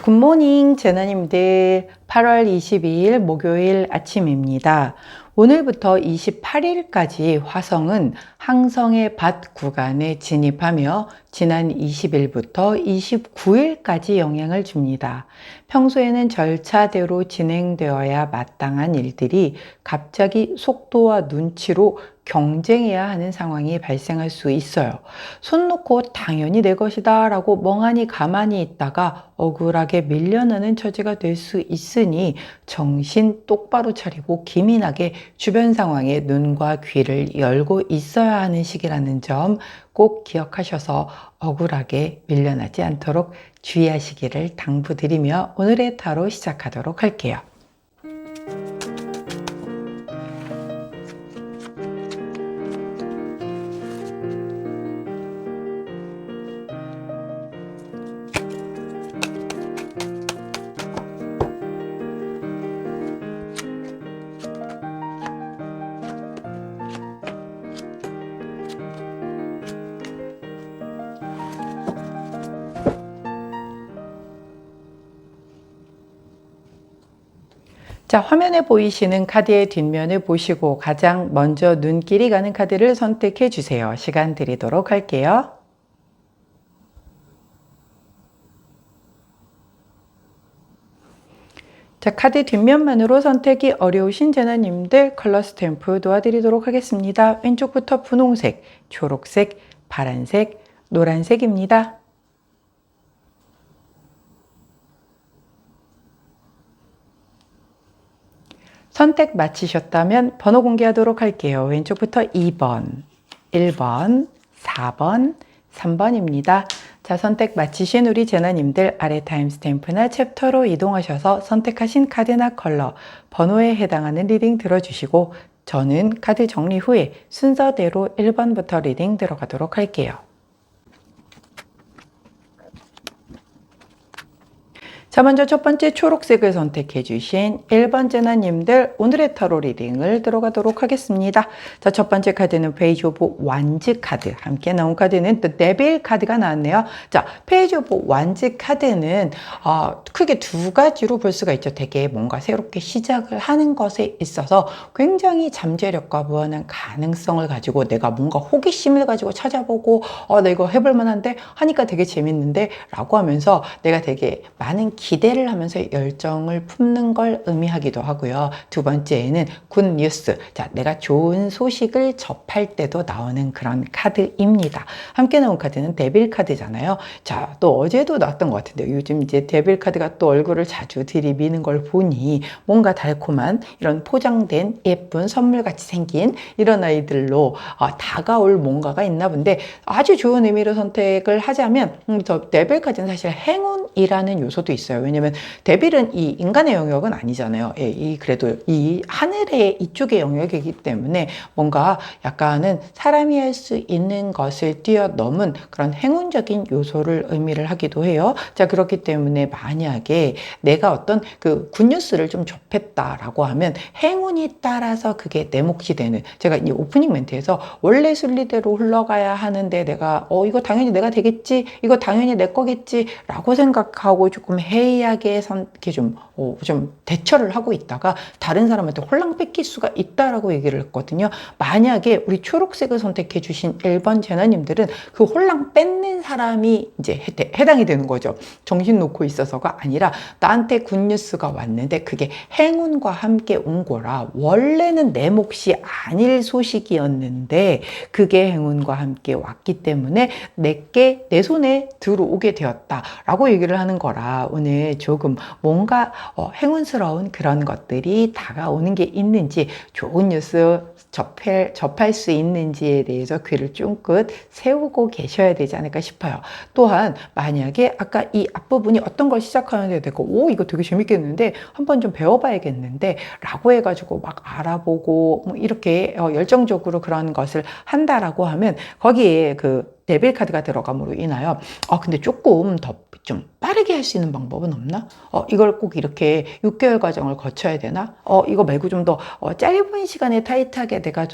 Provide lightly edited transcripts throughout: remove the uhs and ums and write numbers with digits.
굿모닝 제나님들, 8월 22일 목요일 아침입니다. 오늘부터 28일까지 화성은 항성의 밭 구간에 진입하며 지난 20일부터 29일까지 영향을 줍니다. 평소에는 절차대로 진행되어야 마땅한 일들이 갑자기 속도와 눈치로 경쟁해야 하는 상황이 발생할 수 있어요. 손 놓고 당연히 내 것이다 라고 멍하니 가만히 있다가 억울하게 밀려나는 처지가 될 수 있으니 정신 똑바로 차리고 기민하게 주변 상황에 눈과 귀를 열고 있어야 하는 시기라는 점 꼭 기억하셔서 억울하게 밀려나지 않도록 주의하시기를 당부드리며 오늘의 타로 시작하도록 할게요. 자, 화면에 보이시는 카드의 뒷면을 보시고 가장 먼저 눈길이 가는 카드를 선택해 주세요. 시간 드리도록 할게요. 자, 카드 뒷면만으로 선택이 어려우신 제나님들 컬러 스탬프 도와드리도록 하겠습니다. 왼쪽부터 분홍색, 초록색, 파란색, 노란색입니다. 선택 마치셨다면 번호 공개하도록 할게요. 왼쪽부터 2번, 1번, 4번, 3번입니다. 자, 선택 마치신 우리 제나님들 아래 타임스탬프나 챕터로 이동하셔서 선택하신 카드나 컬러, 번호에 해당하는 리딩 들어주시고 저는 카드 정리 후에 순서대로 1번부터 리딩 들어가도록 할게요. 자, 먼저 첫 번째 초록색을 선택해 주신 1번 제나님들 오늘의 타로 리딩을 들어가도록 하겠습니다. 자, 첫 번째 카드는 페이지 오브 완즈 카드, 함께 나온 카드는 또 네빌 카드가 나왔네요. 자, 페이지 오브 완즈 카드는 크게 두 가지로 볼 수가 있죠. 되게 뭔가 새롭게 시작을 하는 것에 있어서 굉장히 잠재력과 무한한 가능성을 가지고 내가 뭔가 호기심을 가지고 찾아보고 나 이거 해볼 만한데 하니까 되게 재밌는데 라고 하면서 내가 되게 많은 기대를 하면서 열정을 품는 걸 의미하기도 하고요. 두 번째에는 굿 뉴스. 자, 내가 좋은 소식을 접할 때도 나오는 그런 카드입니다. 함께 나온 카드는 데빌 카드잖아요. 자, 또 어제도 나왔던 것 같은데 요즘 이제 데빌 카드가 또 얼굴을 자주 들이미는 걸 보니 뭔가 달콤한 이런 포장된 예쁜 선물같이 생긴 이런 아이들로 다가올 뭔가가 있나 본데 아주 좋은 의미로 선택을 하자면 저 데빌 카드는 사실 행운이라는 요소도 있어요. 왜냐면 데빌은 이 인간의 영역은 아니잖아요. 예, 그래도 이 하늘의 이쪽의 영역이기 때문에 뭔가 약간은 사람이 할 수 있는 것을 뛰어넘은 그런 행운적인 요소를 의미를 하기도 해요. 자, 그렇기 때문에 만약에 내가 어떤 그 굿뉴스를 좀 접했다라고 하면 행운이 따라서 그게 내 몫이 되는, 제가 이 오프닝 멘트에서 원래 순리대로 흘러가야 하는데 내가 이거 당연히 내가 되겠지, 이거 당연히 내 거겠지 라고 생각하고 조금 해이하게 이렇게 좀 대처를 하고 있다가 다른 사람한테 홀랑 뺏길 수가 있다라고 얘기를 했거든요. 만약에 우리 초록색을 선택해 주신 1번 제나님들은 그 홀랑 뺏는 사람이 이제 해당이 되는 거죠. 정신 놓고 있어서가 아니라 나한테 굿뉴스가 왔는데 그게 행운과 함께 온 거라 원래는 내 몫이 아닐 소식이었는데 그게 행운과 함께 왔기 때문에 내게 내 손에 들어오게 되었다라고 얘기를 하는 거라 오늘 조금 뭔가 행운스러운 그런 것들이 다가오는 게 있는지, 좋은 뉴스 접할 수 있는지에 대해서 귀를 쫑긋 세우고 계셔야 되지 않을까 싶어요. 또한 만약에 아까 이 앞부분이 어떤 걸 시작하는데 되고 이거 되게 재밌겠는데 한번 좀 배워봐야겠는데 라고 해가지고 막 알아보고 뭐 이렇게 열정적으로 그런 것을 한다라고 하면 거기에 그 데빌 카드가 들어감으로 인하여 근데 조금 더 좀 빠르게 할 수 있는 방법은 없나? 이걸 꼭 이렇게 6개월 과정을 거쳐야 되나? 이거 말고 좀 더 짧은 시간에 타이트하게 내가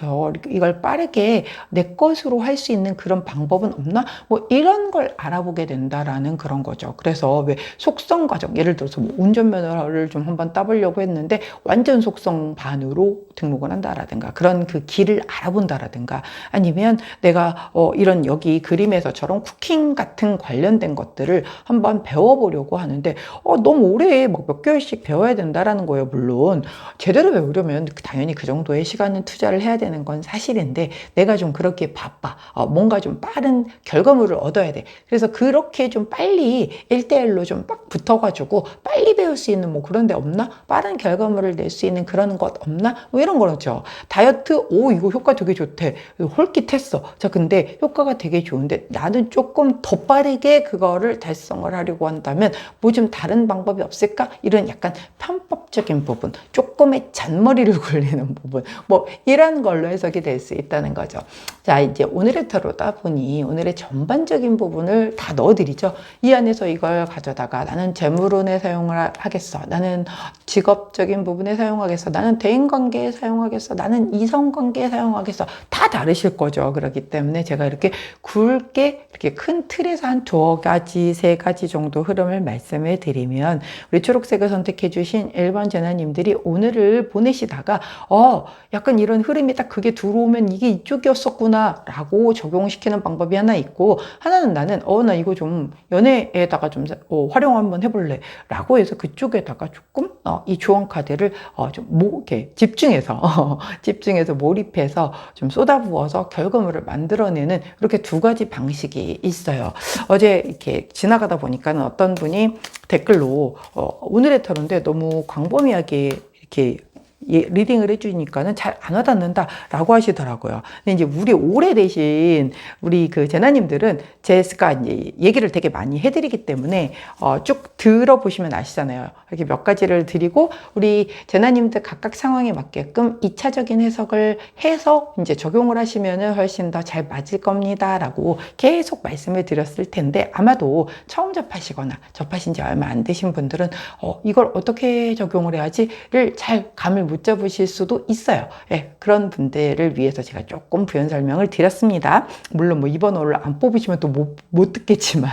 이걸 빠르게 내 것으로 할 수 있는 그런 방법은 없나? 뭐 이런 걸 알아보게 된다라는 그런 거죠. 그래서 왜 속성 과정, 예를 들어서 뭐 운전면허를 좀 한번 따보려고 했는데 완전 속성 반으로 등록을 한다라든가 그런 그 길을 알아본다라든가 아니면 내가 이런 여기 그림에서처럼 쿠킹 같은 관련된 것들을 한번 배워보려고 하는데 너무 오래 막 몇 개월씩 배워야 된다라는 거예요. 물론 제대로 배우려면 당연히 그 정도의 시간은 투자를 해야 되는 건 사실인데 내가 좀 그렇게 바빠. 뭔가 좀 빠른 결과물을 얻어야 돼. 그래서 그렇게 좀 빨리 1대1로 좀 빡 붙어가지고 빨리 배울 수 있는 뭐 그런 데 없나? 빠른 결과물을 낼 수 있는 그런 것 없나? 뭐 이런 거죠. 다이어트, 이거 효과 되게 좋대. 홀깃했어. 자, 근데 효과가 되게 좋은데 나는 조금 더 빠르게 그거를 달성을 하려고 한다면 뭐 좀 다른 방법이 없을까? 이런 약간 편법적인 부분, 조금의 잔머리를 굴리는 부분, 뭐 이런 걸로 해석이 될 수 있다는 거죠. 자, 이제 오늘의 타로다 보니 오늘의 전반적인 부분을 다 넣어드리죠. 이 안에서 이걸 가져다가 나는 재물운에 사용을 하겠어. 나는 직업적인 부분에 사용하겠어. 나는 대인관계에 사용하겠어. 나는 이성관계에 사용하겠어. 다 다르실 거죠. 그렇기 때문에 제가 이렇게 굵게 이렇게 큰 틀에서 한 2가지, 3가지 정도 흐름을 말씀을 드리면 우리 초록색을 선택해 주신 1번 제나님들이 오늘을 보내시다가 약간 이런 흐름이 딱 그게 들어오면 이게 이쪽이었었구나 라고 적용시키는 방법이 하나 있고 하나는 나는 나 이거 좀 연애에다가 좀 활용 한번 해볼래 라고 해서 그쪽에다가 조금 이 조언 카드를 좀 이렇게 집중해서 몰입해서 좀 쏟아부어서 결과물을 만들어내는 이렇게 2가지 방식이 있어요. 어제 이렇게 지나가다 보니까는 어떤 분이 댓글로 오늘의 타로인데 너무 광범위하게 이렇게 리딩을 해주니까는 잘 안 와닿는다 라고 하시더라고요. 근데 이제 우리 오래되신 우리 그 제나님들은 제가 이제 얘기를 되게 많이 해드리기 때문에 쭉 들어보시면 아시잖아요. 이렇게 몇 가지를 드리고 우리 제나님들 각각 상황에 맞게끔 2차적인 해석을 해서 이제 적용을 하시면은 훨씬 더 잘 맞을 겁니다 라고 계속 말씀을 드렸을 텐데 아마도 처음 접하시거나 접하신 지 얼마 안 되신 분들은 이걸 어떻게 적용을 해야지를 잘 감을 못 잡으실 수도 있어요. 그런 분들을 위해서 제가 조금 부연 설명을 드렸습니다. 물론 뭐 이번 호를 안 뽑으시면 또 못 듣겠지만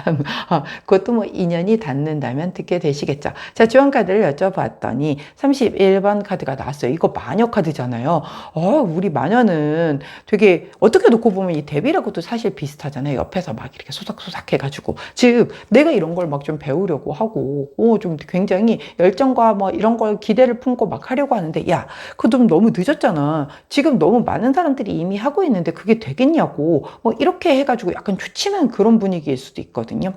그것도 뭐 인연이 닿는다면 듣게 되시겠죠. 자, 지원 카드를 여쭤봤더니 31번 카드가 나왔어요. 이거 마녀 카드잖아요. 우리 마녀는 되게 어떻게 놓고 보면 이 데뷔라고도 사실 비슷하잖아요. 옆에서 막 이렇게 소삭소삭 해가지고 즉 내가 이런 걸 막 좀 배우려고 하고 좀 굉장히 열정과 뭐 이런 걸 기대를 품고 막 하려고 하는데 야, 그거 좀 너무 늦었잖아. 지금 너무 많은 사람들이 이미 하고 있는데 그게 되겠냐고. 뭐 이렇게 해가지고 약간 주춤한 그런 분위기일 수도 있거든요.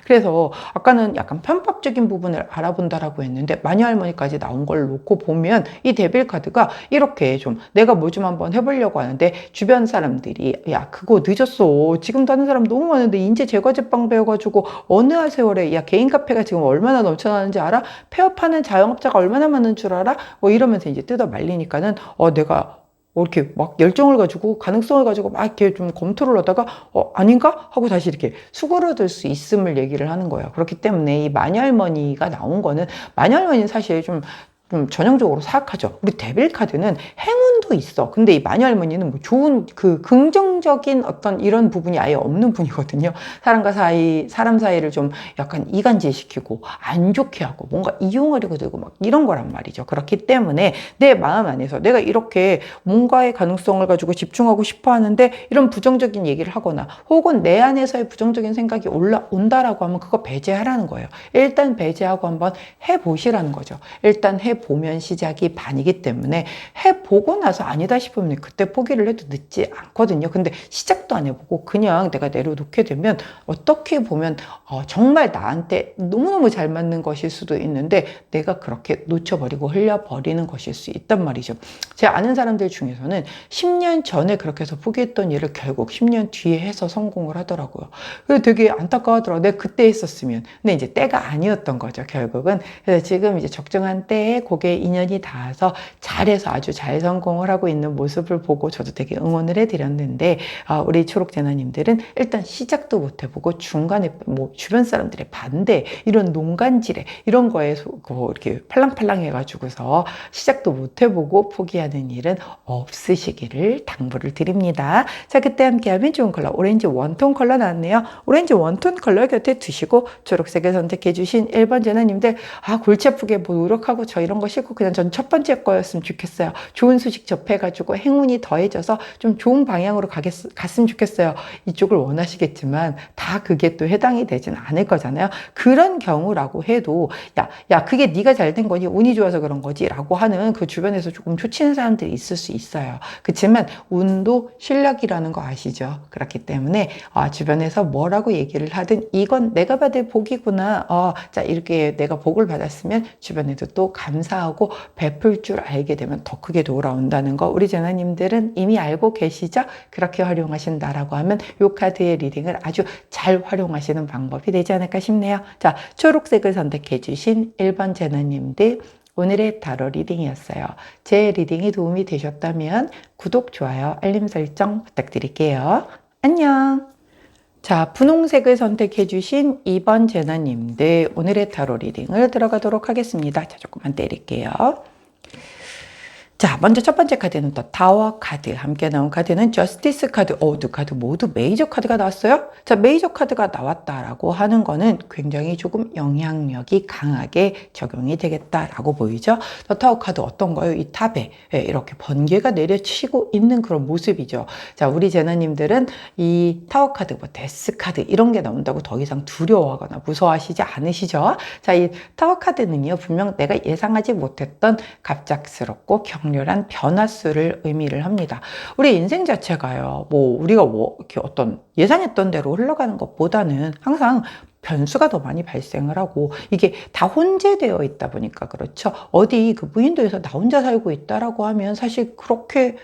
그래서 아까는 약간 편법적인 부분을 알아본다라고 했는데 마녀 할머니까지 나온 걸 놓고 보면 이 데빌 카드가 이렇게 좀 내가 뭐 좀 한번 해보려고 하는데 주변 사람들이 야, 그거 늦었어. 지금도 하는 사람 너무 많은데 인재 제거 제빵 배워가지고 어느 세월에 야, 개인 카페가 지금 얼마나 넘쳐나는지 알아? 폐업하는 자영업자가 얼마나 많은 줄 알아? 뭐 이러면서 이제 뜯어 말리니까는 내가 이렇게 막 열정을 가지고 가능성을 가지고 막 이렇게 좀 검토를 하다가 아닌가? 하고 다시 이렇게 수그러들 수 있음을 얘기를 하는 거예요. 그렇기 때문에 이 마녀할머니가 나온 거는 마녀할머니는 사실 좀 전형적으로 사악하죠. 우리 데빌 카드는 행운도 있어. 근데 이 마녀 할머니는 뭐 좋은 그 긍정적인 어떤 이런 부분이 아예 없는 분이거든요. 사람 사이를 좀 약간 이간질시키고 안 좋게 하고 뭔가 이용하려고 들고 막 이런 거란 말이죠. 그렇기 때문에 내 마음 안에서 내가 이렇게 뭔가의 가능성을 가지고 집중하고 싶어 하는데 이런 부정적인 얘기를 하거나 혹은 내 안에서의 부정적인 생각이 올라온다라고 하면 그거 배제하라는 거예요. 일단 배제하고 한번 해보시라는 거죠. 일단 해보면 시작이 반이기 때문에 해보고 나서 아니다 싶으면 그때 포기를 해도 늦지 않거든요. 근데 시작도 안 해보고 그냥 내가 내려놓게 되면 어떻게 보면 정말 나한테 너무너무 잘 맞는 것일 수도 있는데 내가 그렇게 놓쳐버리고 흘려버리는 것일 수 있단 말이죠. 제가 아는 사람들 중에서는 10년 전에 그렇게 해서 포기했던 일을 결국 10년 뒤에 해서 성공을 하더라고요. 그래서 되게 안타까워하더라고요. 내가 그때 했었으면. 근데 이제 때가 아니었던 거죠, 결국은. 그래서 지금 이제 적정한 때에 그게 인연이 닿아서 잘해서 아주 잘 성공을 하고 있는 모습을 보고 저도 되게 응원을 해드렸는데 우리 초록재나님들은 일단 시작도 못 해보고 중간에 뭐 주변 사람들의 반대 이런 농간지레 이런 거에 이렇게 팔랑팔랑 해가지고서 시작도 못 해보고 포기하는 일은 없으시기를 당부를 드립니다. 자, 그때 함께하면 좋은 컬러 오렌지 원톤 컬러 나왔네요. 오렌지 원톤 컬러 곁에 두시고 초록색을 선택해 주신 1번 재나님들 골치 아프게 뭐 노력하고 저 이런 거 싫고 그냥 전 첫 번째 거였으면 좋겠어요. 좋은 소식 접해가지고 행운이 더해져서 좀 좋은 방향으로 갔으면 좋겠어요. 이쪽을 원하시겠지만 다 그게 또 해당이 되진 않을 거잖아요. 그런 경우라고 해도 야 그게 네가 잘 된 거니 운이 좋아서 그런 거지 라고 하는 그 주변에서 조금 초치는 사람들이 있을 수 있어요. 그렇지만 운도 실력이라는 거 아시죠? 그렇기 때문에 주변에서 뭐라고 얘기를 하든 이건 내가 받을 복이구나. 자 이렇게 내가 복을 받았으면 주변에도 또 감사하고 베풀 줄 알게 되면 더 크게 돌아온다는 거 우리 재나님들은 이미 알고 계시죠? 그렇게 활용하신다라고 하면 이 카드의 리딩을 아주 잘 활용하시는 방법이 되지 않을까 싶네요. 자, 초록색을 선택해 주신 1번 재나님들 오늘의 타로 리딩이었어요. 제 리딩이 도움이 되셨다면 구독, 좋아요, 알림 설정 부탁드릴게요. 안녕! 자, 분홍색을 선택해 주신 2번 재나님들 오늘의 타로 리딩을 들어가도록 하겠습니다. 자, 조금만 때릴게요. 자, 먼저 첫 번째 카드는 또 타워 카드. 함께 나온 카드는 저스티스 카드. 두 카드 모두 메이저 카드가 나왔어요. 자, 메이저 카드가 나왔다라고 하는 거는 굉장히 조금 영향력이 강하게 적용이 되겠다라고 보이죠. 더 타워 카드 어떤 거요? 이 탑에 이렇게 번개가 내려치고 있는 그런 모습이죠. 자, 우리 재나님들은 이 타워 카드, 뭐 데스 카드 이런 게 나온다고 더 이상 두려워하거나 무서워하시지 않으시죠? 자, 이 타워 카드는요, 분명 내가 예상하지 못했던 갑작스럽고 격렬한 변화수를 의미를 합니다. 우리 인생 자체가요, 우리가 이렇게 어떤 예상했던 대로 흘러가는 것보다는 항상 변수가 더 많이 발생을 하고 이게 다 혼재되어 있다 보니까 그렇죠. 어디 그 무인도에서 나 혼자 살고 있다라고 하면 사실 그렇게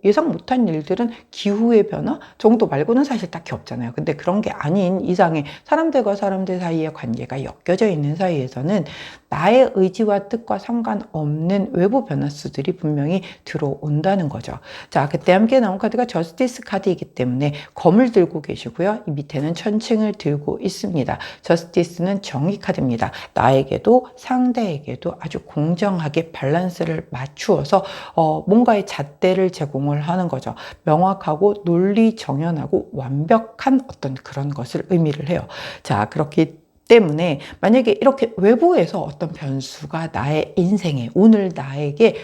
예상 못한 일들은 기후의 변화 정도 말고는 사실 딱히 없잖아요. 근데 그런 게 아닌 이상의 사람들과 사람들 사이의 관계가 엮여져 있는 사이에서는 나의 의지와 뜻과 상관없는 외부 변화수들이 분명히 들어온다는 거죠. 자, 그때 함께 나온 카드가 저스티스 카드이기 때문에 검을 들고 계시고요. 이 밑에는 천칭을 들고 있습니다. 저스티스는 정의 카드입니다. 나에게도 상대에게도 아주 공정하게 밸런스를 맞추어서 뭔가의 잣대를 제공을 하는 거죠. 명확하고 논리 정연하고 완벽한 어떤 그런 것을 의미를 해요. 자, 그렇기 때문에 만약에 이렇게 외부에서 어떤 변수가 나의 인생에 오늘 나에게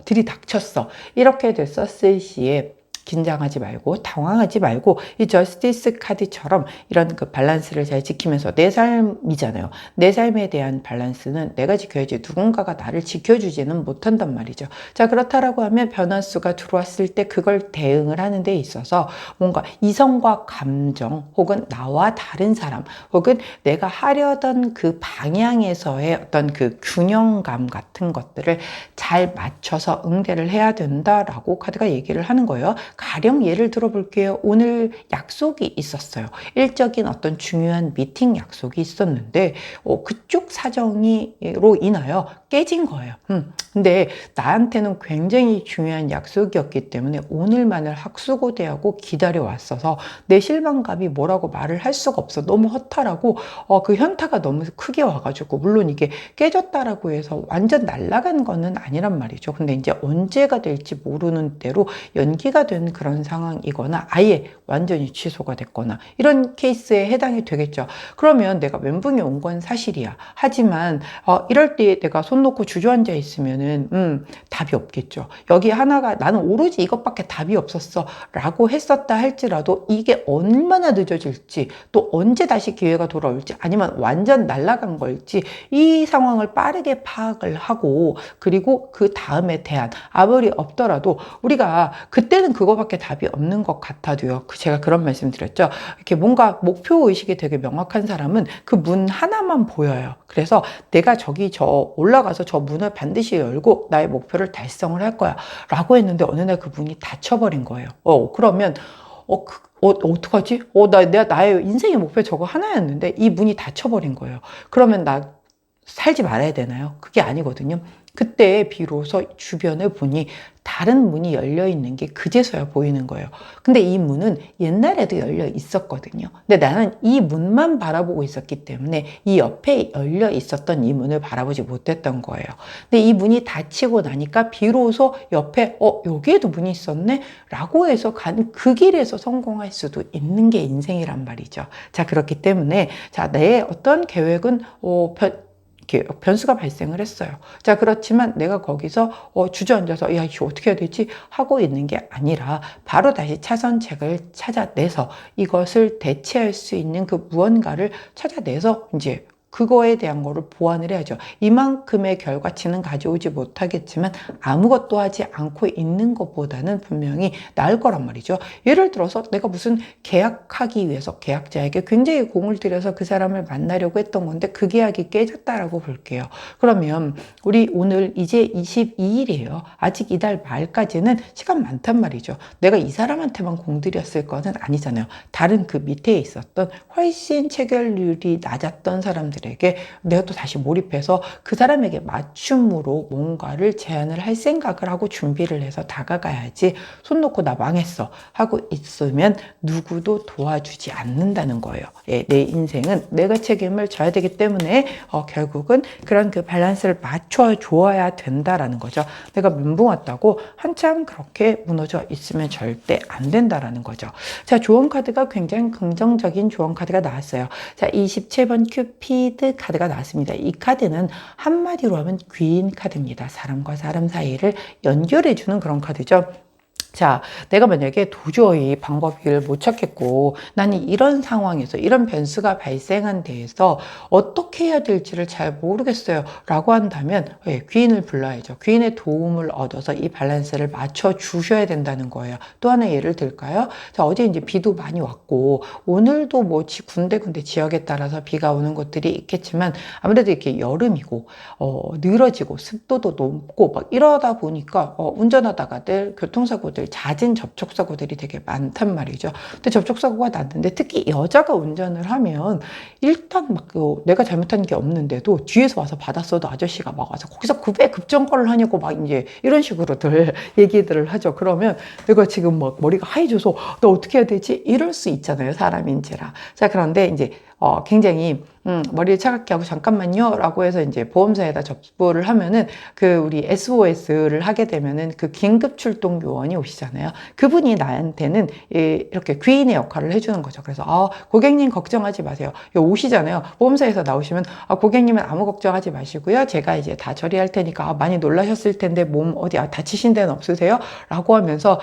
들이닥쳤어 이렇게 됐었을 시에 긴장하지 말고 당황하지 말고 이 저스티스 카드처럼 이런 그 밸런스를 잘 지키면서 내 삶이잖아요. 내 삶에 대한 밸런스는 내가 지켜야지 누군가가 나를 지켜주지는 못한단 말이죠. 자, 그렇다라고 하면 변화수가 들어왔을 때 그걸 대응을 하는 데 있어서 뭔가 이성과 감정 혹은 나와 다른 사람 혹은 내가 하려던 그 방향에서의 어떤 그 균형감 같은 것들을 잘 맞춰서 응대를 해야 된다라고 카드가 얘기를 하는 거예요. 가령 예를 들어 볼게요. 오늘 약속이 있었어요. 일적인 어떤 중요한 미팅 약속이 있었는데 그쪽 사정으로 인하여 깨진 거예요. 근데 나한테는 굉장히 중요한 약속이었기 때문에 오늘만을 학수고대하고 기다려왔어서 내 실망감이 뭐라고 말을 할 수가 없어. 너무 허탈하고 그 현타가 너무 크게 와가지고 물론 이게 깨졌다라고 해서 완전 날아간 거는 아니란 말이죠. 근데 이제 언제가 될지 모르는 대로 연기가 된 그런 상황이거나 아예 완전히 취소가 됐거나 이런 케이스에 해당이 되겠죠. 그러면 내가 멘붕이 온 건 사실이야. 하지만 이럴 때 내가 손 놓고 주저앉아 있으면은 답이 없겠죠. 여기 하나가 나는 오로지 이것밖에 답이 없었어 라고 했었다 할지라도 이게 얼마나 늦어질지 또 언제 다시 기회가 돌아올지 아니면 완전 날아간 걸지 이 상황을 빠르게 파악을 하고 그리고 그 다음에 대안 아무리 없더라도 우리가 그때는 그거밖에 답이 없는 것 같아도요. 제가 그런 말씀 드렸죠. 이렇게 뭔가 목표 의식이 되게 명확한 사람은 그 문 하나만 보여요. 그래서 내가 저 올라가서 저 문을 반드시 열고 나의 목표를 달성을 할 거야 라고 했는데 어느 날 그 문이 닫혀버린 거예요. 그러면 어떡하지? 나의 인생의 목표 저거 하나였는데 이 문이 닫혀버린 거예요. 그러면 살지 말아야 되나요? 그게 아니거든요. 그때 비로소 주변을 보니 다른 문이 열려 있는 게 그제서야 보이는 거예요. 근데 이 문은 옛날에도 열려 있었거든요. 근데 나는 이 문만 바라보고 있었기 때문에 이 옆에 열려 있었던 이 문을 바라보지 못했던 거예요. 근데 이 문이 닫히고 나니까 비로소 옆에 여기에도 문이 있었네? 라고 해서 간 그 길에서 성공할 수도 있는 게 인생이란 말이죠. 자, 그렇기 때문에 자, 내 어떤 계획은 변수가 발생을 했어요. 자, 그렇지만 내가 거기서 주저앉아서 야, 이거 어떻게 해야 되지? 하고 있는 게 아니라 바로 다시 차선책을 찾아내서 이것을 대체할 수 있는 그 무언가를 찾아내서 이제 그거에 대한 거를 보완을 해야죠. 이만큼의 결과치는 가져오지 못하겠지만 아무것도 하지 않고 있는 것보다는 분명히 나을 거란 말이죠. 예를 들어서 내가 무슨 계약하기 위해서 계약자에게 굉장히 공을 들여서 그 사람을 만나려고 했던 건데 그 계약이 깨졌다라고 볼게요. 그러면 우리 오늘 이제 22일이에요. 아직 이달 말까지는 시간 많단 말이죠. 내가 이 사람한테만 공들였을 거는 아니잖아요. 다른 그 밑에 있었던 훨씬 체결률이 낮았던 사람들 에게 내가 또 다시 몰입해서 그 사람에게 맞춤으로 뭔가를 제안을 할 생각을 하고 준비를 해서 다가가야지 손 놓고 나 망했어 하고 있으면 누구도 도와주지 않는다는 거예요. 내 인생은 내가 책임을 져야 되기 때문에 결국은 그런 그 밸런스를 맞춰 주어야 된다라는 거죠. 내가 멘붕 왔다고 한참 그렇게 무너져 있으면 절대 안 된다라는 거죠. 자, 조언 카드가 굉장히 긍정적인 조언 카드가 나왔어요. 자, 27번 큐피드 카드가 나왔습니다. 이 카드는 한마디로 하면 귀인 카드입니다. 사람과 사람 사이를 연결해주는 그런 카드죠. 자, 내가 만약에 도저히 방법을 못 찾겠고 나는 이런 상황에서 이런 변수가 발생한 데에서 어떻게 해야 될지를 잘 모르겠어요 라고 한다면 귀인을 불러야죠. 귀인의 도움을 얻어서 이 밸런스를 맞춰 주셔야 된다는 거예요. 또 하나 예를 들까요? 자, 어제 이제 비도 많이 왔고 오늘도 뭐 군데군데 지역에 따라서 비가 오는 곳들이 있겠지만 아무래도 이렇게 여름이고 늘어지고 습도도 높고 막 이러다 보니까 운전하다가들 교통사고들 잦은 접촉사고들이 되게 많단 말이죠. 근데 접촉사고가 났는데 특히 여자가 운전을 하면 일단 막 내가 잘못한 게 없는데도 뒤에서 와서 받았어도 아저씨가 막 와서 거기서 왜 급정거를 하냐고 막 이제 이런 식으로들 얘기들을 하죠. 그러면 내가 지금 막 머리가 하얘져서 나 어떻게 해야 되지? 이럴 수 있잖아요. 사람인지라. 자, 그런데 이제 굉장히 머리를 차갑게 하고 잠깐만요 라고 해서 이제 보험사에다 접수를 하면은 그 우리 SOS를 하게 되면은 그 긴급 출동 요원이 오시잖아요. 그분이 나한테는 이렇게 귀인의 역할을 해주는 거죠. 그래서 고객님 걱정하지 마세요. 오시잖아요. 보험사에서 나오시면 고객님은 아무 걱정하지 마시고요. 제가 이제 다 처리할 테니까 많이 놀라셨을 텐데 몸 어디 다치신 데는 없으세요? 라고 하면서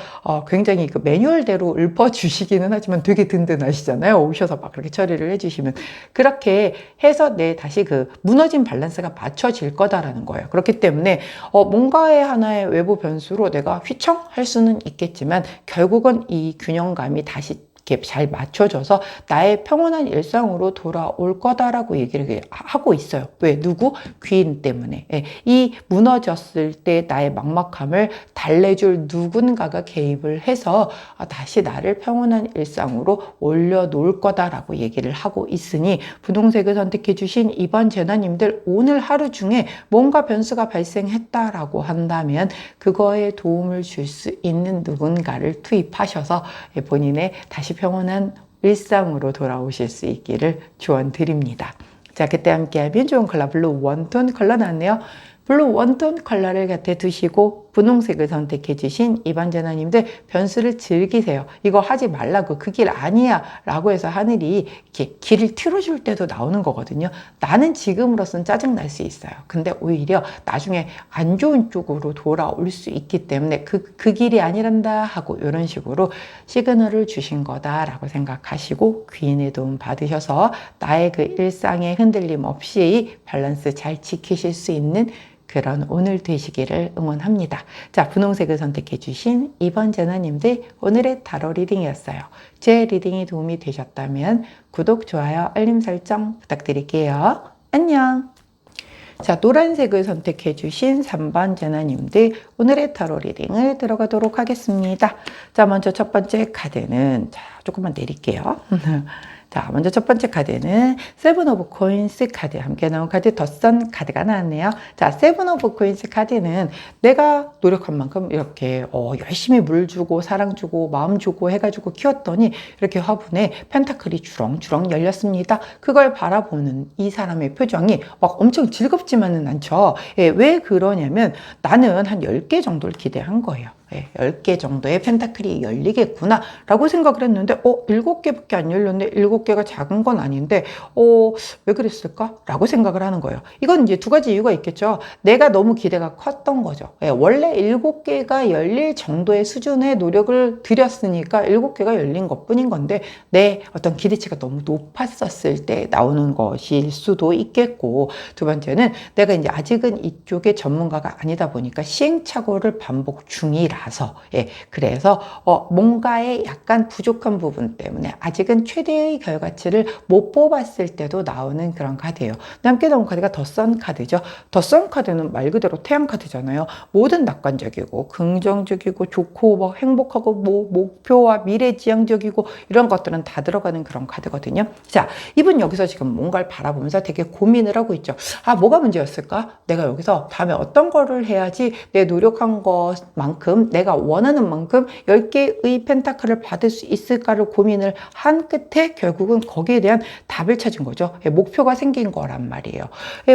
굉장히 그 매뉴얼대로 읊어주시기는 하지만 되게 든든하시잖아요. 오셔서 막 그렇게 처리를 해주시면 그렇게 해서 다시 그 무너진 밸런스가 맞춰질 거다라는 거예요. 그렇기 때문에 뭔가의 하나의 외부 변수로 내가 휘청할 수는 있겠지만 결국은 이 균형감이 다시 이렇게 잘 맞춰져서 나의 평온한 일상으로 돌아올 거다라고 얘기를 하고 있어요. 왜? 누구? 귀인 때문에. 이 무너졌을 때 나의 막막함을 달래줄 누군가가 개입을 해서 다시 나를 평온한 일상으로 올려놓을 거다라고 얘기를 하고 있으니 분홍색을 선택해 주신 이번 재나님들 오늘 하루 중에 뭔가 변수가 발생했다라고 한다면 그거에 도움을 줄 수 있는 누군가를 투입하셔서 본인의 다시 평온한 일상으로 돌아오실 수 있기를 조언드립니다. 자, 그때 함께하면 좋은 컬러 블루 원톤 컬러 나왔네요. 블루 원톤 컬러를 곁에 두시고 분홍색을 선택해 주신 이번 재나님들 변수를 즐기세요. 이거 하지 말라고 그 길 아니야 라고 해서 하늘이 이렇게 길을 틀어줄 때도 나오는 거거든요. 나는 지금으로선 짜증날 수 있어요. 근데 오히려 나중에 안 좋은 쪽으로 돌아올 수 있기 때문에 그 길이 아니란다 하고 이런 식으로 시그널을 주신 거다라고 생각하시고 귀인의 도움 받으셔서 나의 그 일상의 흔들림 없이 밸런스 잘 지키실 수 있는 그런 오늘 되시기를 응원합니다. 자, 분홍색을 선택해 주신 이번 재나님들 오늘의 타로 리딩이었어요. 제 리딩이 도움이 되셨다면 구독, 좋아요, 알림 설정 부탁드릴게요. 안녕! 자, 노란색을 선택해 주신 3번 재나님들 오늘의 타로 리딩을 들어가도록 하겠습니다. 자, 먼저 첫 번째 카드는 조금만 내릴게요. 자, 먼저 첫 번째 카드는 세븐 오브 코인스 카드, 함께 나온 카드 덧선 카드가 나왔네요. 자, 세븐 오브 코인스 카드는 내가 노력한 만큼 이렇게 열심히 물 주고 사랑 주고 마음 주고 해가지고 키웠더니 이렇게 화분에 펜타클이 주렁주렁 열렸습니다. 그걸 바라보는 이 사람의 표정이 막 엄청 즐겁지만은 않죠. 예, 왜 그러냐면 나는 한 10개 정도를 기대한 거예요. 10개 정도의 펜타클이 열리겠구나 라고 생각을 했는데 7개밖에 안 열렸네. 7개가 작은 건 아닌데 왜 그랬을까? 라고 생각을 하는 거예요. 이건 이제 두 가지 이유가 있겠죠. 내가 너무 기대가 컸던 거죠. 원래 7개가 열릴 정도의 수준의 노력을 들였으니까 7개가 열린 것 뿐인 건데 내 어떤 기대치가 너무 높았었을 때 나오는 것일 수도 있겠고, 두 번째는 내가 이제 아직은 이쪽의 전문가가 아니다 보니까 시행착오를 반복 중이라 그래서 뭔가의 약간 부족한 부분 때문에 아직은 최대의 결과치를 못 뽑았을 때도 나오는 그런 카드예요. 함께 나온 카드가 덧선 카드죠. 덧선 카드는 말 그대로 태양 카드잖아요. 모든 낙관적이고 긍정적이고 좋고 뭐 행복하고 뭐 목표와 미래지향적이고 이런 것들은 다 들어가는 그런 카드거든요. 자, 이분 여기서 지금 뭔가를 바라보면서 되게 고민을 하고 있죠. 뭐가 문제였을까? 내가 여기서 다음에 어떤 거를 해야지 내 노력한 것만큼 내가 원하는 만큼 10개의 펜타클을 받을 수 있을까를 고민을 한 끝에 결국은 거기에 대한 답을 찾은 거죠. 목표가 생긴 거란 말이에요.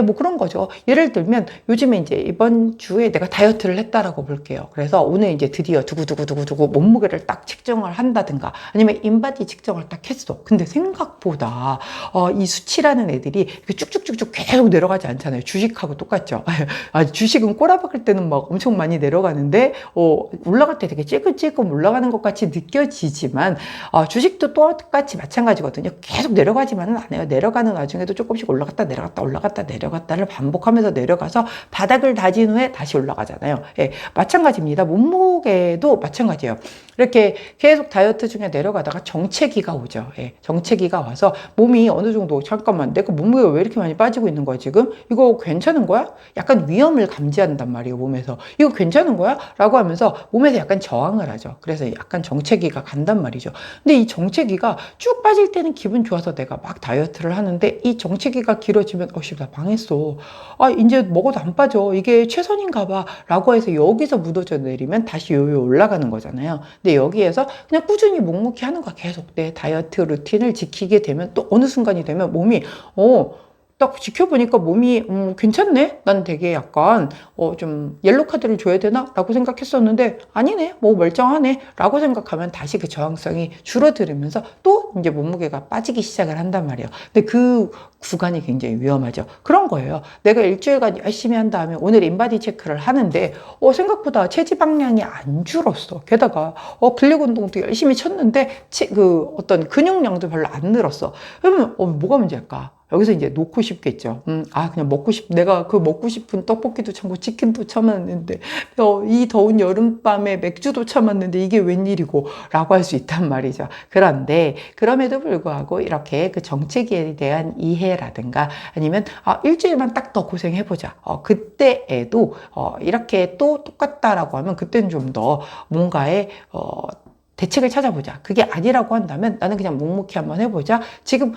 뭐 그런 거죠. 예를 들면 요즘에 이제 이번 주에 내가 다이어트를 했다라고 볼게요. 그래서 오늘 이제 드디어 두구두구두구두구 몸무게를 딱 측정을 한다든가 아니면 인바디 측정을 딱 했어. 근데 생각보다 이 수치라는 애들이 쭉쭉쭉쭉 계속 내려가지 않잖아요. 주식하고 똑같죠. 주식은 꼬라박을 때는 막 엄청 많이 내려가는데 올라갈 때 되게 찔끔찔끔 올라가는 것 같이 느껴지지만 주식도 똑같이 마찬가지거든요. 계속 내려가지만은 않아요. 내려가는 와중에도 조금씩 올라갔다 내려갔다 올라갔다 내려갔다를 반복하면서 내려가서 바닥을 다진 후에 다시 올라가잖아요. 마찬가지입니다. 몸무게도 마찬가지예요. 이렇게 계속 다이어트 중에 내려가다가 정체기가 오죠. 정체기가 와서 몸이 어느 정도 잠깐만 내가 몸무게가 왜 이렇게 많이 빠지고 있는 거야 지금? 이거 괜찮은 거야? 약간 위험을 감지한단 말이에요. 몸에서. 이거 괜찮은 거야? 라고 하면서 몸에서 약간 저항을 하죠. 그래서 약간 정체기가 간단 말이죠. 근데 이 정체기가 쭉 빠질 때는 기분 좋아서 내가 막 다이어트를 하는데 이 정체기가 길어지면 나 망했어. 이제 먹어도 안 빠져. 이게 최선인가 봐. 라고 해서 여기서 무너져 내리면 다시 요요 올라가는 거잖아요. 근데 여기에서 그냥 꾸준히 묵묵히 하는 거야. 계속 내 다이어트 루틴을 지키게 되면 또 어느 순간이 되면 몸이 딱 지켜보니까 몸이 괜찮네? 난 되게 약간 좀 옐로 카드를 줘야 되나? 라고 생각했었는데 아니네, 뭐 멀쩡하네 라고 생각하면 다시 그 저항성이 줄어들으면서 또 이제 몸무게가 빠지기 시작을 한단 말이에요. 근데 그 구간이 굉장히 위험하죠. 그런 거예요. 내가 일주일간 열심히 한 다음에 오늘 인바디 체크를 하는데 생각보다 체지방량이 안 줄었어. 게다가 근력 운동도 열심히 쳤는데 그 어떤 근육량도 별로 안 늘었어. 그러면 뭐가 문제일까? 여기서 이제 놓고 싶겠죠. 그냥 내가 그 먹고 싶은 떡볶이도 참고 치킨도 참았는데, 이 더운 여름밤에 맥주도 참았는데 이게 웬일이고, 라고 할 수 있단 말이죠. 그런데, 그럼에도 불구하고 이렇게 그 정체기에 대한 이해라든가 아니면, 일주일만 딱 더 고생해보자. 그때에도, 이렇게 또 똑같다라고 하면 그때는 좀 더 뭔가의, 대책을 찾아보자. 그게 아니라고 한다면 나는 그냥 묵묵히 한번 해보자. 지금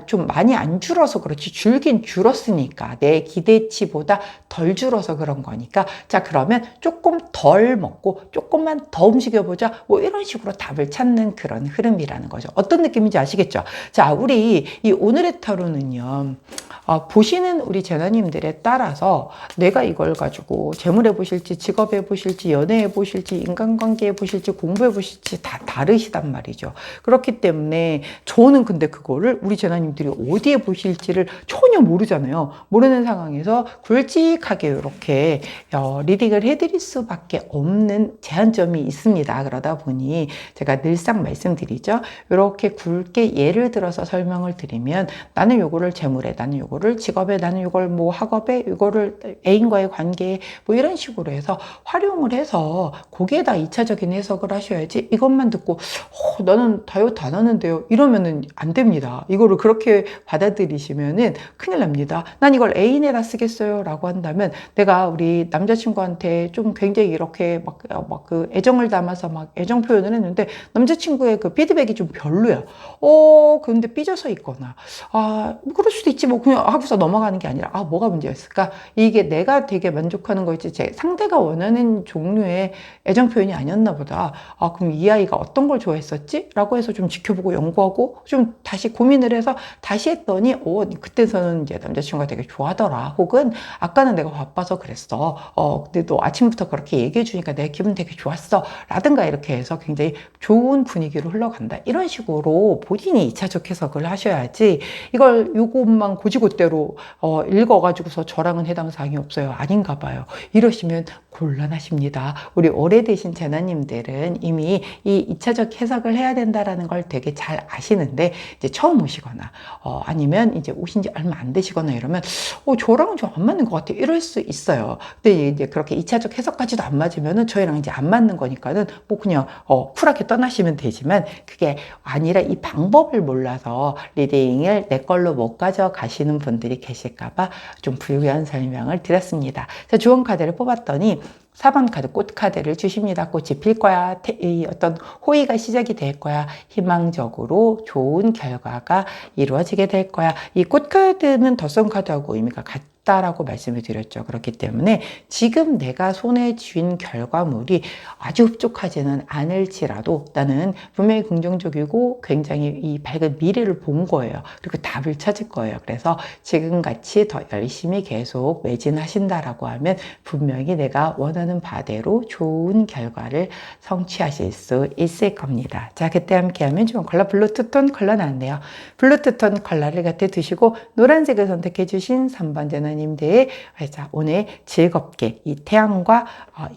좀 많이 안 줄어서 그렇지 줄긴 줄었으니까 내 기대치보다 덜 줄어서 그런 거니까 자 그러면 조금 덜 먹고 조금만 더 움직여보자. 뭐 이런 식으로 답을 찾는 그런 흐름이라는 거죠. 어떤 느낌인지 아시겠죠? 자 우리 이 오늘의 타로는요. 보시는 우리 제나님들에 따라서 내가 이걸 가지고 재물해 보실지 직업해 보실지 연애해 보실지 인간관계해 보실지 공부해 보실지 다 다르시단 말이죠. 그렇기 때문에 저는 근데 그거를 우리 제나님들이 어디에 보실지를 전혀 모르잖아요. 모르는 상황에서 굵직하게 이렇게 리딩을 해드릴 수밖에 없는 제한점이 있습니다. 그러다 보니 제가 늘상 말씀드리죠. 이렇게 굵게 예를 들어서 설명을 드리면 나는 요거를 재물에 나는 요거를 직업에 나는 요걸 뭐 학업에 이거를 애인과의 관계에 뭐 이런 식으로 해서 활용을 해서 거기에다 2차적인 해석을 하셔야지 이것만 듣고 나는 다이어트 안 하는데요 이러면은 안 됩니다. 이거를 그렇게 받아들이시면은 큰일 납니다. 난 이걸 애인에다 쓰겠어요 라고 한다면 내가 우리 남자친구한테 좀 굉장히 이렇게 막 그 애정을 담아서 막 애정 표현을 했는데 남자친구의 그 피드백이 좀 별로야. 근데 삐져서 있거나 뭐 그럴 수도 있지 뭐 그냥 하고서 넘어가는 게 아니라 뭐가 문제였을까? 이게 내가 되게 만족하는 거지 제 상대가 원하는 종류의 애정 표현이 아니었나 보다. 그럼 이 아이가 어떤 걸 좋아했었지? 라고 해서 좀 지켜보고 연구하고 좀 다시 고민을 해서 다시 했더니 그때서는 이제 남자친구가 되게 좋아하더라. 혹은 아까는 내가 바빠서 그랬어. 근데 너 아침부터 그렇게 얘기해 주니까 내 기분 되게 좋았어. 라든가 이렇게 해서 굉장히 좋은 분위기로 흘러간다. 이런 식으로 본인이 2차적 해석을 하셔야지 이걸 요것만 고지고대로 읽어가지고서 저랑은 해당 사항이 없어요. 아닌가 봐요. 이러시면 곤란하십니다. 우리 오래되신 재나님들은 이미 이 2차적 해석을 해야 된다라는 걸 되게 잘 아시는데 이제 처음 오시거나 아니면 이제 오신 지 얼마 안 되시거나 이러면 저랑은 좀 안 맞는 것 같아 이럴 수 있어요. 근데 이제 그렇게 2차적 해석까지도 안 맞으면은 저희랑 이제 안 맞는 거니까는 뭐 그냥 쿨하게 떠나시면 되지만 그게 아니라 이 방법을 몰라서 리딩을 내 걸로 못 가져가시는 분들이 계실까봐 좀 부유한 설명을 드렸습니다. 자, 주원 카드를 뽑았더니 4번 카드 꽃 카드를 주십니다. 꽃이 필 거야. 어떤 호의가 시작이 될 거야. 희망적으로 좋은 결과가 이루어지게 될 거야. 이 꽃 카드는 덧선 카드하고 의미가 같다라고 말씀을 드렸죠. 그렇기 때문에 지금 내가 손에 쥔 결과물이 아주 흡족하지는 않을지라도 나는 분명히 긍정적이고 굉장히 이 밝은 미래를 본 거예요. 그리고 답을 찾을 거예요. 그래서 지금같이 더 열심히 계속 매진하신다라고 하면 분명히 내가 원하는 바대로 좋은 결과를 성취하실 수 있을 겁니다. 자, 그때 함께하면 좋은 컬러 블루투톤 컬러 나왔네요. 블루투톤 컬러를 갖다 두시고 노란색을 선택해 주신 3번 재나님들 자, 오늘 즐겁게 이 태양과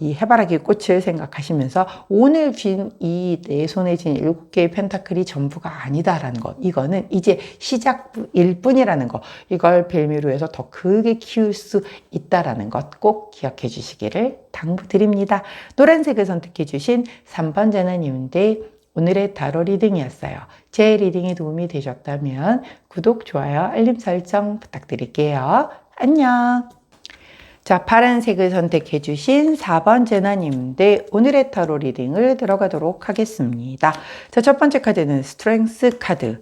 이 해바라기 꽃을 생각하시면서 오늘 쥔 이 내 손에 쥔 7개의 펜타클이 전부가 아니다라는 것, 이거는 이제 시작일 뿐이라는 것, 이걸 빌미로 해서 더 크게 키울 수 있다라는 것 꼭 기억해 주시기를 당부드립니다. 노란색을 선택해 주신 3번 재나님들 오늘의 타로 리딩이었어요. 제 리딩이 도움이 되셨다면 구독, 좋아요, 알림 설정 부탁드릴게요. 안녕. 자, 파란색을 선택해 주신 4번 재나님들 오늘의 타로 리딩을 들어가도록 하겠습니다. 자, 첫 번째 카드는 스트렝스 카드.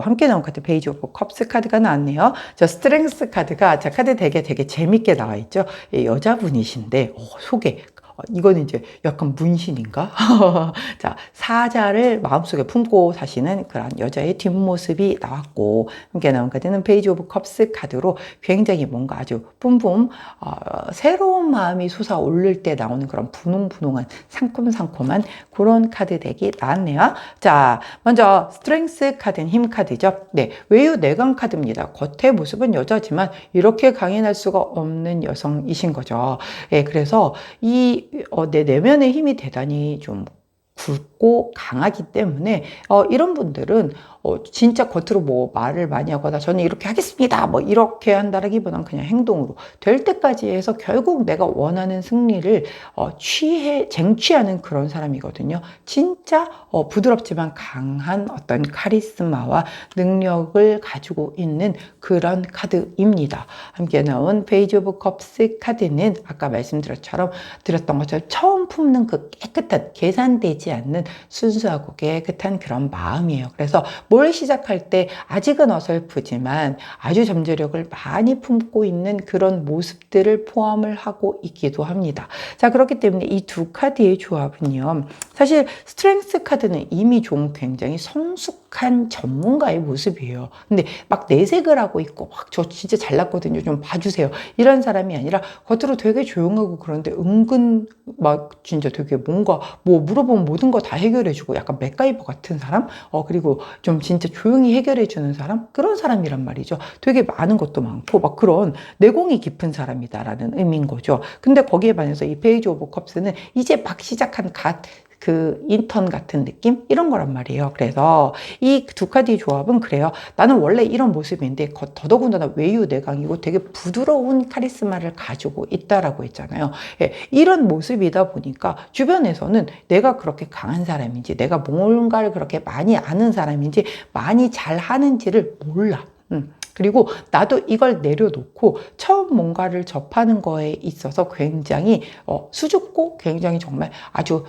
함께 나온 카드 페이지 오브 컵스 카드가 나왔네요. 저 스트렝스 카드가 자, 카드 되게 재밌게 나와 있죠. 여자분이신데 소개. 이거는 이제 약간 문신인가? 자, 사자를 마음속에 품고 사시는 그런 여자의 뒷모습이 나왔고, 함께 나온 카드는 페이지 오브 컵스 카드로 굉장히 뭔가 아주 뿜뿜, 새로운 마음이 솟아오를 때 나오는 그런 분홍분홍한 상콤상콤한 그런 카드 덱이 나왔네요. 자, 먼저 스트렝스 카드는 힘 카드죠. 네, 외유 내강 카드입니다. 겉의 모습은 여자지만 이렇게 강인할 수가 없는 여성이신 거죠. 예, 그래서 내 내면의 힘이 대단히 좀 굵고 강하기 때문에 이런 분들은 진짜 겉으로 뭐 말을 많이 하거나 저는 이렇게 하겠습니다 뭐 이렇게 한다라기보다는 그냥 행동으로 될 때까지 해서 결국 내가 원하는 승리를 쟁취하는 그런 사람이거든요. 진짜 부드럽지만 강한 어떤 카리스마와 능력을 가지고 있는 그런 카드입니다. 함께 나온 페이지 오브 컵스 카드는 아까 말씀드렸던 것처럼 처음 품는 그 깨끗한 계산되지 않는 순수하고 깨끗한 그런 마음이에요. 그래서 뭘 시작할 때 아직은 어설프지만 아주 잠재력을 많이 품고 있는 그런 모습들을 포함을 하고 있기도 합니다. 자, 그렇기 때문에 이 두 카드의 조합은요, 사실 스트렝스 카드는 이미 좀 굉장히 성숙한 전문가의 모습이에요. 근데 막 내색을 하고 있고 막 저 진짜 잘났거든요 좀 봐주세요 이런 사람이 아니라 겉으로 되게 조용하고 그런데 은근 막 진짜 되게 뭔가 뭐 물어보면 모든 거 다 해결해주고 약간 맥가이버 같은 사람? 그리고 좀 진짜 조용히 해결해주는 사람? 그런 사람이란 말이죠. 되게 많은 것도 많고 막 그런 내공이 깊은 사람이다라는 의미인 거죠. 근데 거기에 반해서 이 페이지 오브 컵스는 이제 막 시작한 그 인턴 같은 느낌? 이런 거란 말이에요. 그래서 이 두 카드의 조합은 그래요. 나는 원래 이런 모습인데 더더군다나 외유 내강이고 되게 부드러운 카리스마를 가지고 있다라고 했잖아요. 예, 이런 모습이다 보니까 주변에서는 내가 그렇게 강한 사람인지 내가 뭔가를 그렇게 많이 아는 사람인지 많이 잘하는지를 몰라. 그리고 나도 이걸 내려놓고 처음 뭔가를 접하는 거에 있어서 굉장히 수줍고 굉장히 정말 아주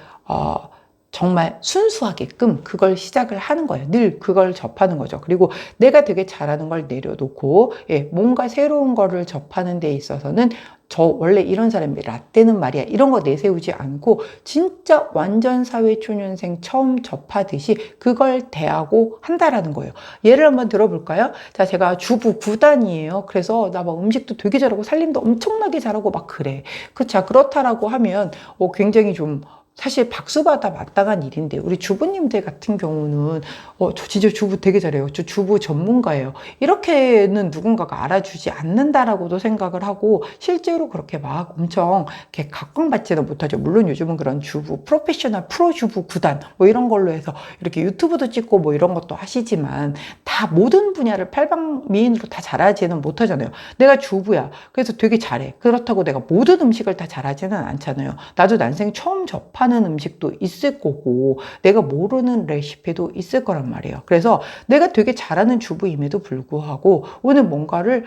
정말 순수하게끔 그걸 시작을 하는 거예요. 늘 그걸 접하는 거죠. 그리고 내가 되게 잘하는 걸 내려놓고 뭔가 새로운 거를 접하는 데 있어서는 저 원래 이런 사람이 라떼는 말이야 이런 거 내세우지 않고 진짜 완전 사회초년생 처음 접하듯이 그걸 대하고 한다라는 거예요. 예를 한번 들어볼까요? 자, 제가 주부 9단이에요. 그래서 나 막 음식도 되게 잘하고 살림도 엄청나게 잘하고 막 그래. 자, 그렇다라고 하면 굉장히 좀 사실 박수받아 마땅한 일인데 우리 주부님들 같은 경우는 저 진짜 주부 되게 잘해요. 저 주부 전문가예요. 이렇게는 누군가가 알아주지 않는다라고도 생각을 하고 실제로 그렇게 막 엄청 이렇게 각광받지는 못하죠. 물론 요즘은 그런 주부 프로페셔널 프로 주부 구단 뭐 이런 걸로 해서 이렇게 유튜브도 찍고 뭐 이런 것도 하시지만 다 모든 분야를 팔방미인으로 다 잘하지는 못하잖아요. 내가 주부야. 그래서 되게 잘해. 그렇다고 내가 모든 음식을 다 잘하지는 않잖아요. 나도 난생 처음 접하는 음식도 있을 거고 내가 모르는 레시피도 있을 거란 말이에요. 그래서 내가 되게 잘하는 주부임에도 불구하고 오늘 뭔가를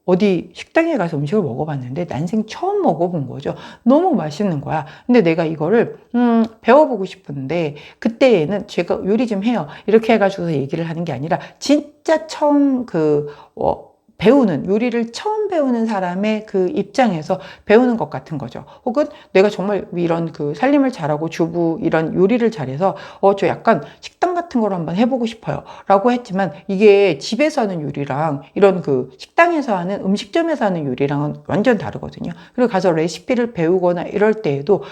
어디 식당에 가서 음식을 먹어봤는데 난생 처음 먹어본 거죠. 너무 맛있는 거야. 근데 내가 이거를 배워보고 싶은데 그때에는 제가 요리 좀 해요. 이렇게 해가지고 얘기를 하는 게 아니라 진짜 처음 배우는 요리를 처음 배우는 사람의 그 입장에서 배우는 것 같은 거죠. 혹은 내가 정말 이런 그 살림을 잘하고 주부 이런 요리를 잘해서 저 약간 식당 같은 걸 한번 해보고 싶어요 라고 했지만 이게 집에서 하는 요리랑 이런 그 식당에서 하는 음식점에서 하는 요리랑은 완전 다르거든요. 그리고 가서 레시피를 배우거나 이럴 때에도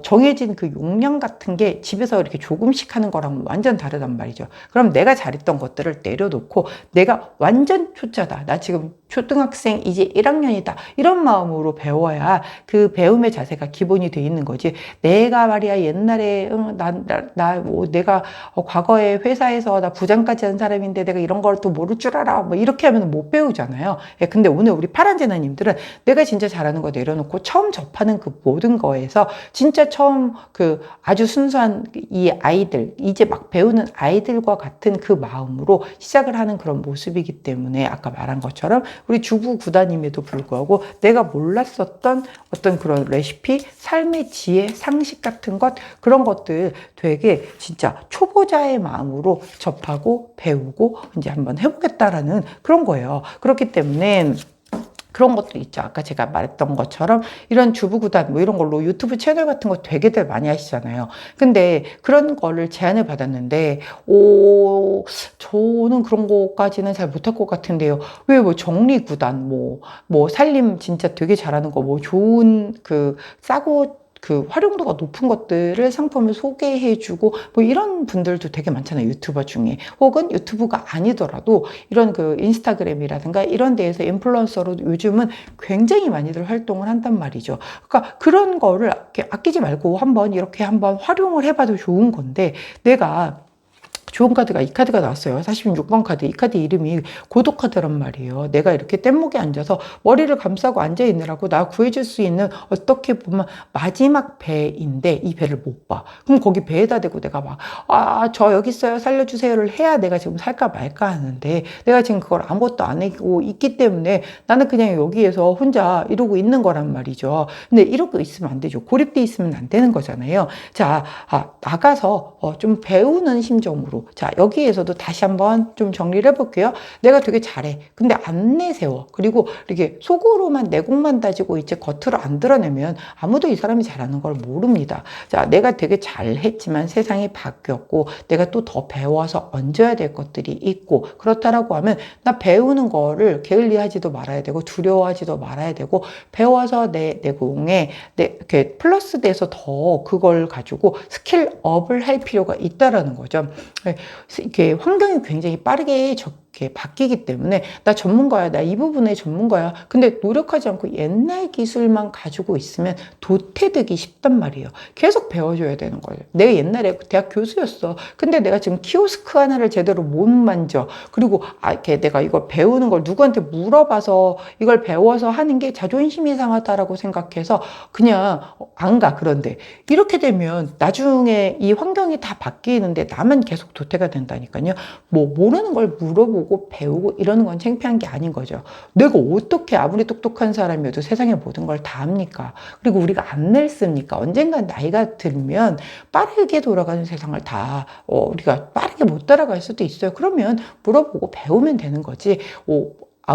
정해진 그 용량 같은 게 집에서 이렇게 조금씩 하는 거랑 완전 다르단 말이죠. 그럼 내가 잘했던 것들을 내려놓고 내가 완전 초짜다. 나 지금 초등학생 이제 1학년이다. 이런 마음으로 배워야 그 배움의 자세가 기본이 돼 있는 거지. 내가 말이야 옛날에 내가 과거에 회사에서 나 부장까지 한 사람인데 내가 이런 걸 또 모를 줄 알아. 뭐 이렇게 하면 못 배우잖아요. 근데 오늘 우리 파란제나님들은 내가 진짜 잘하는 거 내려놓고 처음 접하는 그 모든 거에서 진짜 처음 그 아주 순수한 이 아이들 이제 막 배우는 아이들과 같은 그 마음으로 시작을 하는 그런 모습이기 때문에 아까 말한 것처럼 우리 주부 구단임에도 불구하고 내가 몰랐었던 어떤 그런 레시피, 삶의 지혜, 상식 같은 것 그런 것들 되게 진짜 초보자의 마음으로 접하고 배우고 이제 한번 해보겠다라는 그런 거예요. 그렇기 때문에 그런 것도 있죠. 아까 제가 말했던 것처럼 이런 주부구단 뭐 이런 걸로 유튜브 채널 같은 거 되게들 많이 하시잖아요. 근데 그런 거를 제안을 받았는데 저는 그런 거까지는 잘 못할 것 같은데요. 왜 뭐 정리구단 뭐 살림 진짜 되게 잘하는 거 뭐 좋은 그 싸고 그 활용도가 높은 것들을 상품을 소개해주고 뭐 이런 분들도 되게 많잖아요. 유튜버 중에. 혹은 유튜브가 아니더라도 이런 그 인스타그램이라든가 이런 데에서 인플루언서로 요즘은 굉장히 많이들 활동을 한단 말이죠. 그러니까 그런 거를 아끼지 말고 이렇게 한번 활용을 해봐도 좋은 건데 내가 좋은 카드가 이 카드가 나왔어요. 46번 카드. 이 카드 이름이 고독카드란 말이에요. 내가 이렇게 뗏목에 앉아서 머리를 감싸고 앉아 있느라고 나 구해줄 수 있는 어떻게 보면 마지막 배인데 이 배를 못 봐. 그럼 거기 배에다 대고 내가 막 저 여기 있어요. 살려주세요를 해야 내가 지금 살까 말까 하는데 내가 지금 그걸 아무것도 안 하고 있기 때문에 나는 그냥 여기에서 혼자 이러고 있는 거란 말이죠. 근데 이러고 있으면 안 되죠. 고립돼 있으면 안 되는 거잖아요. 자, 나가서 좀 배우는 심정으로 자, 여기에서도 다시 한번 좀 정리를 해볼게요. 내가 되게 잘해. 근데 안 내세워. 그리고 이렇게 속으로만 내공만 다지고 이제 겉으로 안 드러내면 아무도 이 사람이 잘하는 걸 모릅니다. 자, 내가 되게 잘했지만 세상이 바뀌었고 내가 또 더 배워서 얹어야 될 것들이 있고 그렇다라고 하면 나 배우는 거를 게을리하지도 말아야 되고 두려워하지도 말아야 되고 배워서 내 내공에 이렇게 플러스 돼서 더 그걸 가지고 스킬업을 할 필요가 있다라는 거죠. 이게 환경이 굉장히 빠르게 이렇게 바뀌기 때문에 나 전문가야, 나 이 부분의 전문가야. 근데 노력하지 않고 옛날 기술만 가지고 있으면 도태되기 쉽단 말이에요. 계속 배워줘야 되는 거예요. 내가 옛날에 대학 교수였어. 근데 내가 지금 키오스크 하나를 제대로 못 만져. 그리고 이렇게 내가 이걸 배우는 걸 누구한테 물어봐서 이걸 배워서 하는 게 자존심이 상하다라고 생각해서 그냥 안 가. 그런데 이렇게 되면 나중에 이 환경이 다 바뀌는데 나만 계속 도태가 된다니까요. 뭐 모르는 걸 물어보고 물어보고 배우고 이러는 건 창피한 게 아닌 거죠. 내가 어떻게 아무리 똑똑한 사람이어도 세상의 모든 걸 다 압니까? 그리고 우리가 안 늙습니까? 언젠간 나이가 들면 빠르게 돌아가는 세상을 다 우리가 빠르게 못 따라갈 수도 있어요. 그러면 물어보고 배우면 되는 거지.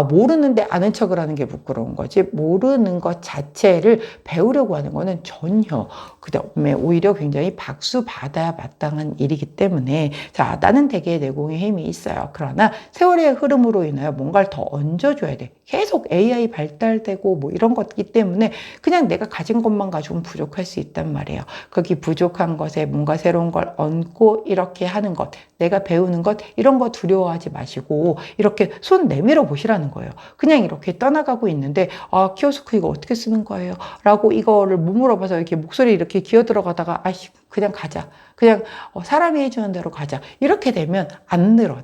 모르는데 아는 척을 하는 게 부끄러운 거지. 모르는 것 자체를 배우려고 하는 거는 전혀, 그 다음에 오히려 굉장히 박수 받아야 마땅한 일이기 때문에, 자, 나는 되게 내공에 힘이 있어요. 그러나 세월의 흐름으로 인하여 뭔가를 더 얹어줘야 돼. 계속 AI 발달되고 뭐 이런 것이기 때문에 그냥 내가 가진 것만 가지고는 부족할 수 있단 말이에요. 거기 부족한 것에 뭔가 새로운 걸 얹고 이렇게 하는 것, 내가 배우는 것, 이런 거 두려워하지 마시고 이렇게 손 내밀어 보시라는 거예요. 그냥 이렇게 떠나가고 있는데 키오스크 이거 어떻게 쓰는 거예요? 라고 이거를 못 물어봐서 이렇게 목소리 이렇게 기어 들어가다가 그냥 가자. 그냥 사람이 해주는 대로 가자. 이렇게 되면 안 늘어.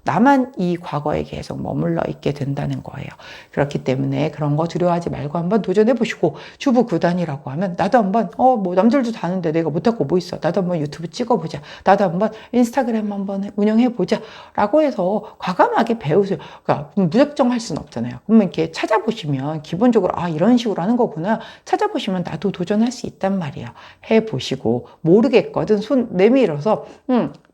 나만 이 과거에 계속 머물러 있게 된다는 거예요. 그렇기 때문에 그런 거 두려워하지 말고 한번 도전해 보시고, 주부 9단이라고 하면 나도 한번 뭐 남들도 다 하는데 내가 못할 거 뭐 있어. 나도 한번 유튜브 찍어보자. 나도 한번 인스타그램 한번 운영해 보자. 라고 해서 과감하게 배우세요. 그러니까 무작정 할 수는 없잖아요. 그러면 이렇게 찾아보시면 기본적으로 이런 식으로 하는 거구나. 찾아보시면 나도 도전할 수 있단 말이에요. 해보시고 모르겠거든 손 내밀어서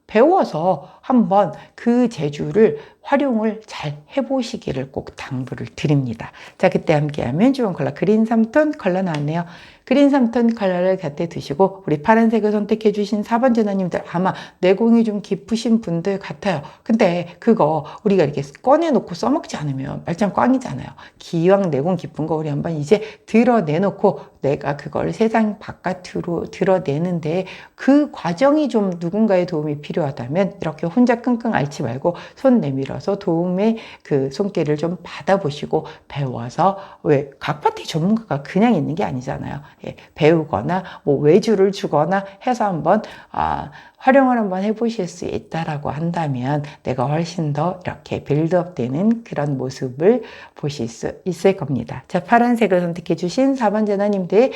배워서 한번 그 재주를 활용을 잘 해보시기를 꼭 당부를 드립니다. 자, 그때 함께하면 좋은 컬러 그린 3톤 컬러 나왔네요. 그린 3톤 컬러를 곁에 두시고 우리 파란색을 선택해 주신 4번 제나님들, 아마 내공이 좀 깊으신 분들 같아요. 근데 그거 우리가 이렇게 꺼내놓고 써먹지 않으면 말짱 꽝이잖아요. 기왕 내공 깊은 거 우리 한번 이제 드러내놓고 내가 그걸 세상 바깥으로 드러내는데 그 과정이 좀 누군가의 도움이 필요하다면 이렇게 혼자 끙끙 앓지 말고 손 내밀어서 도움의 그 손길을 좀 받아보시고 배워서, 왜 각 파트 전문가가 그냥 있는 게 아니잖아요. 배우거나 뭐 외주를 주거나 해서 한번 활용을 한번 해보실 수 있다라고 한다면 내가 훨씬 더 이렇게 빌드업 되는 그런 모습을 보실 수 있을 겁니다. 자, 파란색을 선택해 주신 4번 제나님들,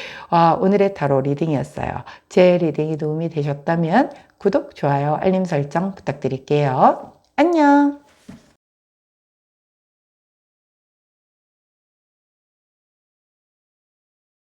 오늘의 타로 리딩이었어요. 제 리딩이 도움이 되셨다면 구독, 좋아요, 알림 설정 부탁드릴게요. 안녕.